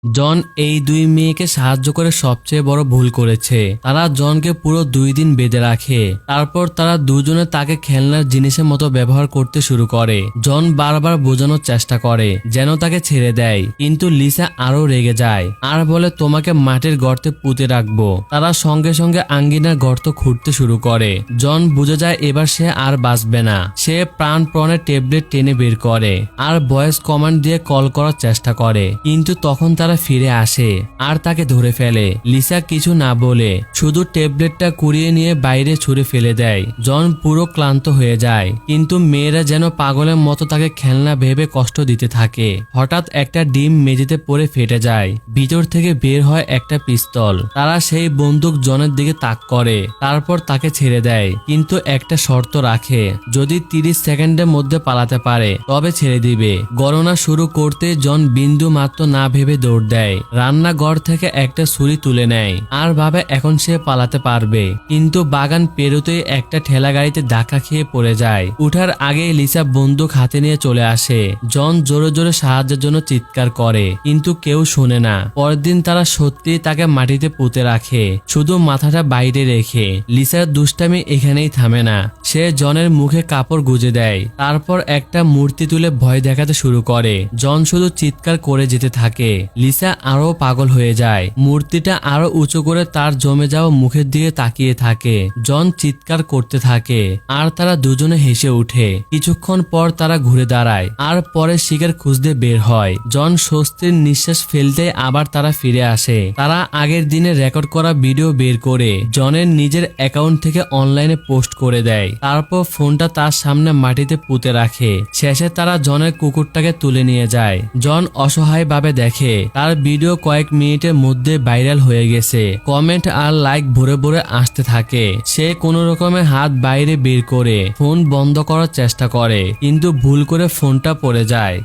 জন এই দুই মেয়েকে সাহায্য করে সবচেয়ে বড় ভুল করেছে। তারা জনকে পুরো 2 দিন বেঁধে রাখে। তারপর তারা দুজনে তাকে খেলনার জিনিসের মতো ব্যবহার করতে শুরু করে। জন বারবার বোঝানোর চেষ্টা করে যেন তাকে ছেড়ে দেয়, কিন্তু লিসা আরো রেগে যায় আর বলে তোমাকে মাটির গর্তে পুঁতে রাখবো। তারা সঙ্গে সঙ্গে আঙ্গিনার গর্ত খুঁড়তে শুরু করে। জন বুঝে যায় এবার সে আর বাঁচবে না। সে প্রাণপণে ট্যাবলেট টেনে বের করে আর ভয়েস কমান্ড দিয়ে কল করার চেষ্টা করে, কিন্তু তখন তারা ফিরে আসে আর তাকে ধরে ফেলে। লিসা কিছু না বলে শুধু ট্যাবলেটটা কুড়িয়ে নিয়ে বাইরে ছুঁড়ে ফেলে দেয়। জন পুরো ক্লান্ত হয়ে যায়, কিন্তু মেয়েরা যেন পাগলের মতো তাকে খেলনা ভেবে কষ্ট দিতে থাকে। হঠাৎ একটা ডিম মেঝেতে পড়ে ফেটে যায়। ভিতর থেকে বের হয় একটা পিস্তল। তারা সেই বন্দুক জনের দিকে তাক করে, তারপর তাকে ছেড়ে দেয়, কিন্তু একটা শর্ত রাখে, যদি 30 সেকেন্ডের মধ্যে পালাতে পারে তবে ছেড়ে দিবে। গণনা শুরু করতে জন বিন্দু মাত্র না ভেবে দৌড় দেয়। রান্নাঘর থেকে একটা ছুরি তুলে নেয় আর ভাবে এখন সে পালাতে পারবে, কিন্তু বাগান পেরোতেই একটা ঠেলা গাড়িতে ধাক্কা খেয়ে পড়ে যায়। উঠার আগে লিসা বন্দুক হাতে নিয়ে চলে আসে। জন জোরে জোরে সাহায্যের জন্য চিৎকার করে, কিন্তু কেউ শোনে না। পরের দিন তারা সত্যি তাকে মাটিতে পুঁতে রাখে, শুধু মাথাটা বাইরে রেখে। লিসার দুষ্টামি এখানেই থামে না। সে জনের মুখে কাপড় গুজে দেয়, তারপর একটা মূর্তি তুলে ভয় দেখাতে শুরু করে। জন শুধু চিৎকার করে যেতে থাকে। লিসা আরো পাগল হয়ে যায়। মূর্তিটা আরো উঁচু করে তার জমে যাওয়া মুখের দিকে তাকিয়ে থাকে। জন চিৎকার করতে থাকে আর তারা দুজনে হেসে উঠে। কিছুক্ষণ পর তারা ঘুরে দাঁড়ায় আর পরে শিকার খুঁজতে বের হয়। জন স্বস্তির নিঃশ্বাস ফেলতে আবার তারা ফিরে আসে। তারা আগের দিনে রেকর্ড করা ভিডিও বের করে জনের নিজের অ্যাকাউন্ট থেকে অনলাইনে পোস্ট করে দেয়। তারপর ফোনটা তার সামনে মাটিতে পুঁতে রাখে। শেষে তারা জনের কুকুরটাকে তুলে নিয়ে যায়। জন অসহায়ভাবে দেখে তার ভিডিও কয়েক মিনিটের মধ্যে ভাইরাল হয়ে গেছে। কমেন্ট আর লাইক ভরে ভরে আসতে থাকে। সে কোনো রকমে হাত বাইরে বের করে ফোন বন্ধ করার চেষ্টা করে, কিন্তু ভুল করে ফোনটা পড়ে যায়।